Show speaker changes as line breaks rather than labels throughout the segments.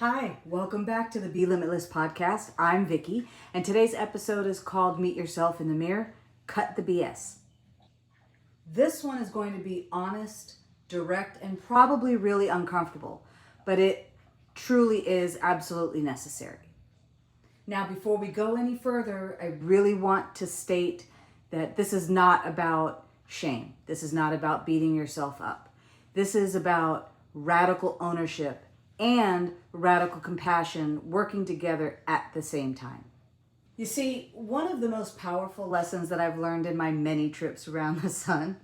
Hi, welcome back to the Be Limitless Podcast. I'm Vicky, and today's episode is called Meet Yourself in the Mirror, Cut the BS. This one is going to be honest, direct, and probably really uncomfortable, but it truly is absolutely necessary. Now, before we go any further, I really want to state that this is not about shame. This is not about beating yourself up. This is about radical ownership and radical compassion working together at the same time. You see, one of the most powerful lessons that I've learned in my many trips around the sun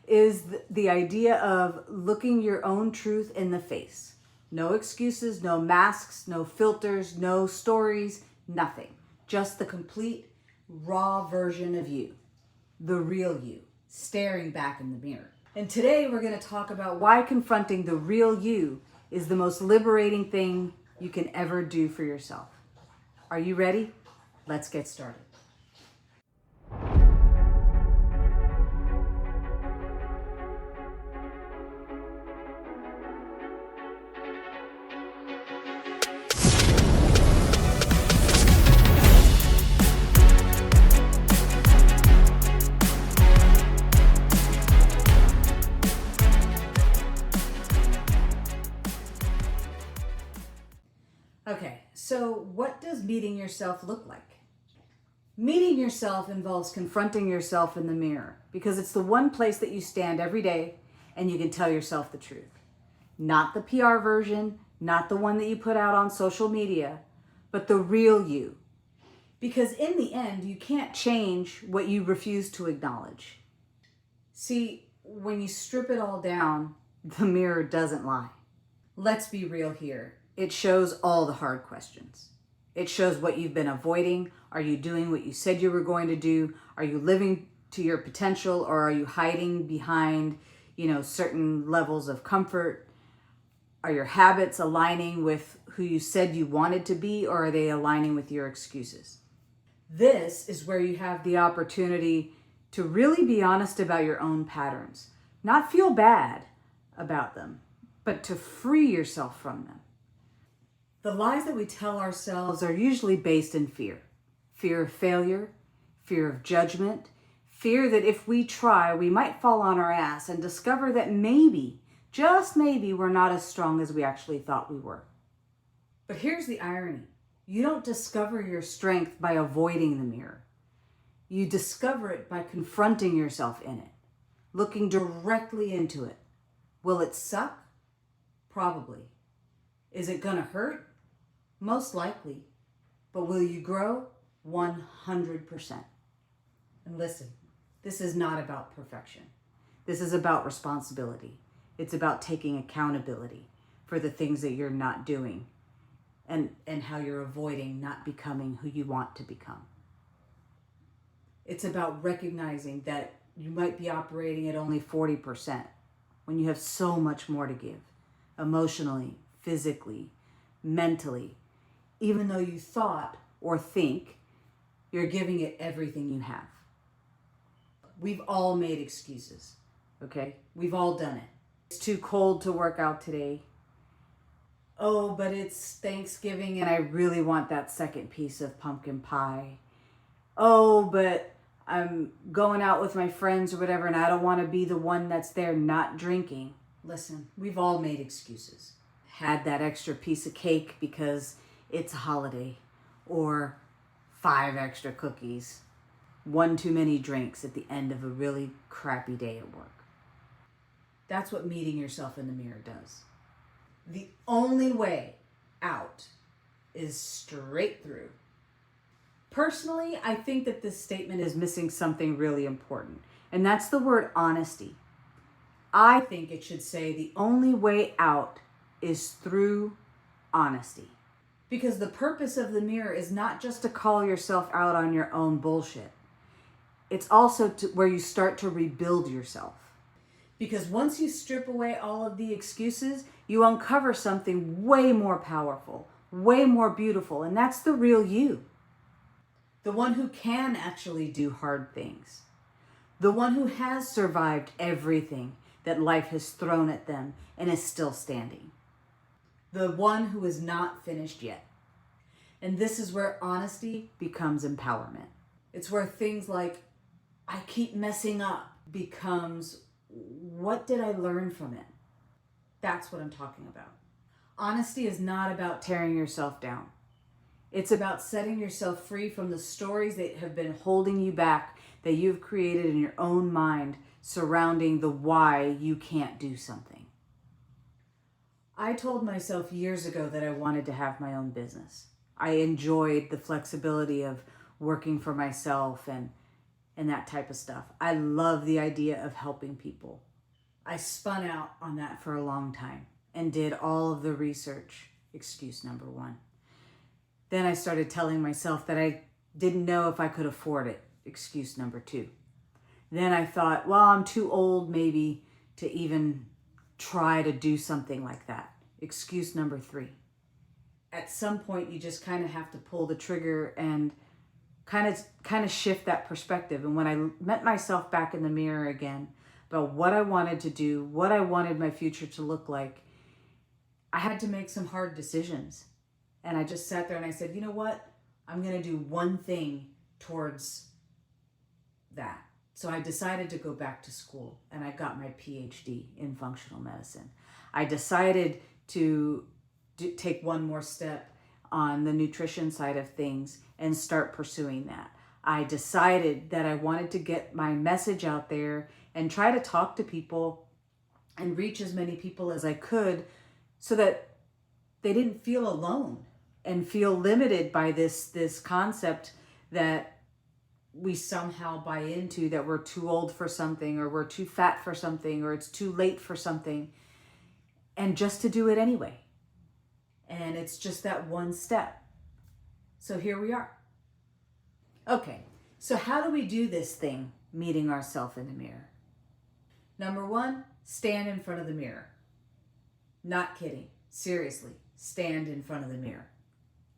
is the idea of looking your own truth in the face. No excuses, no masks, no filters, no stories, nothing. Just the complete, raw version of you, the real you, staring back in the mirror. And today we're going to talk about why confronting the real you is the most liberating thing you can ever do for yourself. Are you ready? Let's get started. Okay, so what does meeting yourself look like? Meeting yourself involves confronting yourself in the mirror because it's the one place that you stand every day and you can tell yourself the truth. Not the PR version, not the one that you put out on social media, but the real you. Because in the end, you can't change what you refuse to acknowledge. See, when you strip it all down, the mirror doesn't lie. Let's be real here. It shows all the hard questions. It shows what you've been avoiding. Are you doing what you said you were going to do? Are you living to your potential, or are you hiding behind, certain levels of comfort? Are your habits aligning with who you said you wanted to be, or are they aligning with your excuses? This is where you have the opportunity to really be honest about your own patterns. Not feel bad about them, but to free yourself from them. The lies that we tell ourselves are usually based in fear. Fear of failure, fear of judgment, fear that if we try, we might fall on our ass and discover that maybe, just maybe, we're not as strong as we actually thought we were. But here's the irony. You don't discover your strength by avoiding the mirror. You discover it by confronting yourself in it, looking directly into it. Will it suck? Probably. Is it gonna hurt? Most likely. But will you grow? 100%. And listen, this is not about perfection. This is about responsibility. It's about taking accountability for the things that you're not doing and how you're avoiding not becoming who you want to become. It's about recognizing that you might be operating at only 40% when you have so much more to give, emotionally, physically, mentally, even though you thought or think you're giving it everything you have. We've all made excuses, okay? We've all done it. It's too cold to work out today. Oh, but it's Thanksgiving and I really want that second piece of pumpkin pie. Oh, but I'm going out with my friends or whatever and I don't want to be the one that's there not drinking. Listen, we've all made excuses. Had that extra piece of cake because it's a holiday, or 5 extra cookies, 1 too many drinks at the end of a really crappy day at work. That's what meeting yourself in the mirror does. The only way out is straight through. Personally, I think that this statement is missing something really important, and that's the word honesty. I think it should say the only way out is through honesty. Because the purpose of the mirror is not just to call yourself out on your own bullshit. It's also where you start to rebuild yourself. Because once you strip away all of the excuses, you uncover something way more powerful, way more beautiful, and that's the real you. The one who can actually do hard things. The one who has survived everything that life has thrown at them and is still standing. the one who is not finished yet. And this is where honesty becomes empowerment. It's where things like, I keep messing up, becomes, what did I learn from it? That's what I'm talking about. Honesty is not about tearing yourself down. It's about setting yourself free from the stories that have been holding you back, that you've created in your own mind surrounding the why you can't do something. I told myself years ago that I wanted to have my own business. I enjoyed the flexibility of working for myself and that type of stuff. I love the idea of helping people. I spun out on that for a long time and did all of the research. Excuse number one. Then I started telling myself that I didn't know if I could afford it. Excuse number two. Then I thought, well, I'm too old maybe to even try to do something like that. Excuse number three. At some point, you just kind of have to pull the trigger and kind of shift that perspective. And when I met myself back in the mirror again about what I wanted to do, what I wanted my future to look like, I had to make some hard decisions. And I just sat there and I said, you know what? I'm going to do one thing towards that. So I decided to go back to school and I got my PhD in functional medicine. I decided to take one more step on the nutrition side of things and start pursuing that. I decided that I wanted to get my message out there and try to talk to people and reach as many people as I could so that they didn't feel alone and feel limited by this concept that we somehow buy into, that we're too old for something or we're too fat for something or it's too late for something, and just to do it anyway. And it's just that one step. So here we are. Okay, so how do we do this thing, meeting ourselves in the mirror? Number one, stand in front of the mirror. Not kidding. Seriously, stand in front of the mirror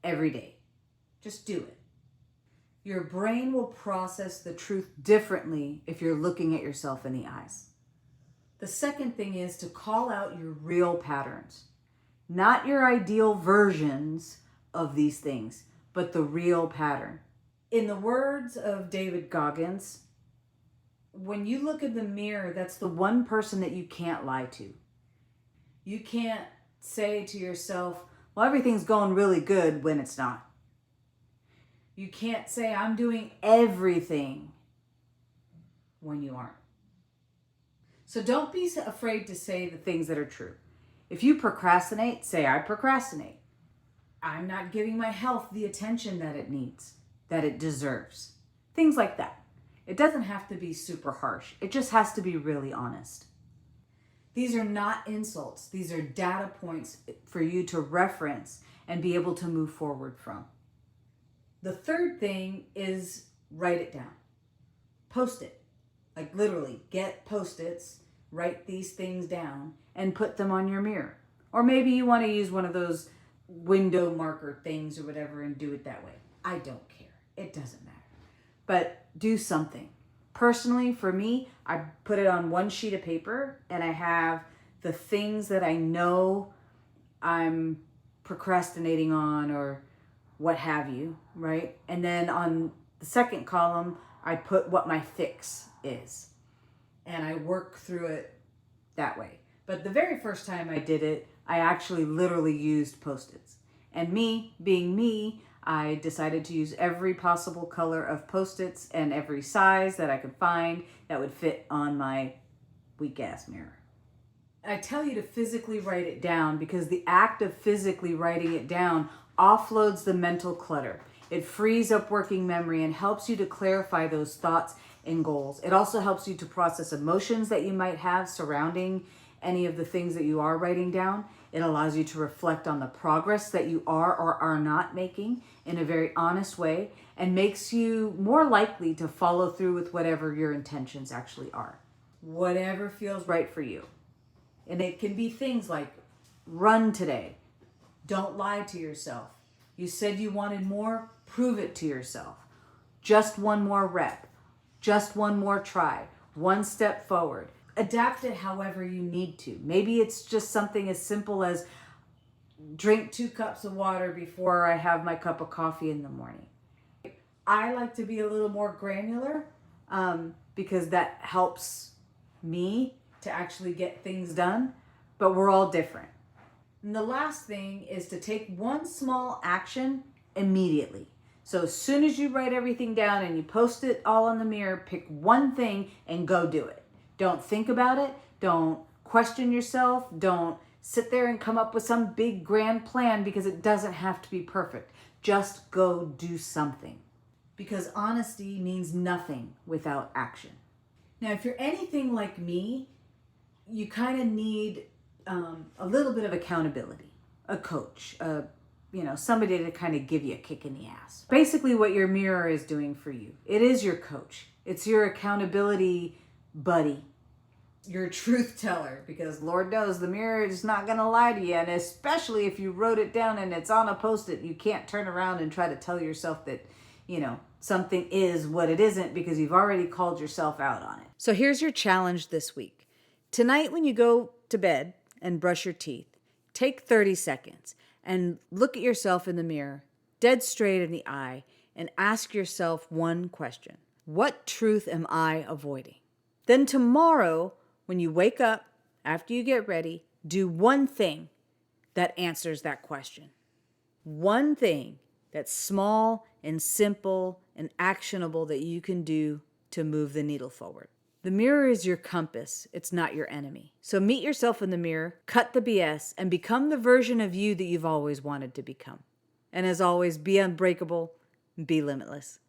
every day. Just do it. Your brain will process the truth differently if you're looking at yourself in the eyes. The second thing is to call out your real patterns. Not your ideal versions of these things, but the real pattern. In the words of David Goggins, when you look in the mirror, that's the one person that you can't lie to. You can't say to yourself, well, everything's going really good when it's not. You can't say, I'm doing everything when you aren't. So don't be afraid to say the things that are true. If you procrastinate, say, I procrastinate. I'm not giving my health the attention that it needs, that it deserves. Things like that. It doesn't have to be super harsh. It just has to be really honest. These are not insults. These are data points for you to reference and be able to move forward from. The third thing is write it down. Post it. Like literally, get Post-its, write these things down, and put them on your mirror. Or maybe you want to use one of those window marker things or whatever and do it that way. I don't care. It doesn't matter. But do something. Personally, for me, I put it on one sheet of paper and I have the things that I know I'm procrastinating on or what have you, right? And then on the second column, I put what my fix is. And I work through it that way. But the very first time I did it, I actually literally used Post-its. And me, being me, I decided to use every possible color of Post-its and every size that I could find that would fit on my weak-ass mirror. I tell you to physically write it down because the act of physically writing it down offloads the mental clutter. It frees up working memory and helps you to clarify those thoughts and goals. It also helps you to process emotions that you might have surrounding any of the things that you are writing down. It allows you to reflect on the progress that you are or are not making in a very honest way and makes you more likely to follow through with whatever your intentions actually are. Whatever feels right for you. And it can be things like run today. Don't lie to yourself. You said you wanted more, prove it to yourself. Just one more rep. Just one more try. One step forward. Adapt it however you need to. Maybe it's just something as simple as drink 2 cups of water before I have my cup of coffee in the morning. I like to be a little more granular because that helps me to actually get things done, but we're all different. And the last thing is to take one small action immediately. So as soon as you write everything down and you post it all on the mirror, pick one thing and go do it. Don't think about it. Don't question yourself. Don't sit there and come up with some big grand plan because it doesn't have to be perfect. Just go do something. Because honesty means nothing without action. Now, if you're anything like me, you kind of need a little bit of accountability, a coach, somebody to kind of give you a kick in the ass. Basically what your mirror is doing for you. It is your coach. It's your accountability buddy, your truth teller, because Lord knows the mirror is not going to lie to you. And especially if you wrote it down and it's on a Post-it, you can't turn around and try to tell yourself that, something is what it isn't because you've already called yourself out on it. So here's your challenge this week. Tonight when you go to bed and brush your teeth, take 30 seconds and look at yourself in the mirror, dead straight in the eye, and ask yourself one question. What truth am I avoiding? Then tomorrow, when you wake up, after you get ready, do one thing that answers that question. One thing that's small and simple and actionable that you can do to move the needle forward. The mirror is your compass. It's not your enemy. So meet yourself in the mirror, cut the BS, and become the version of you that you've always wanted to become. And as always, be unbreakable, be limitless.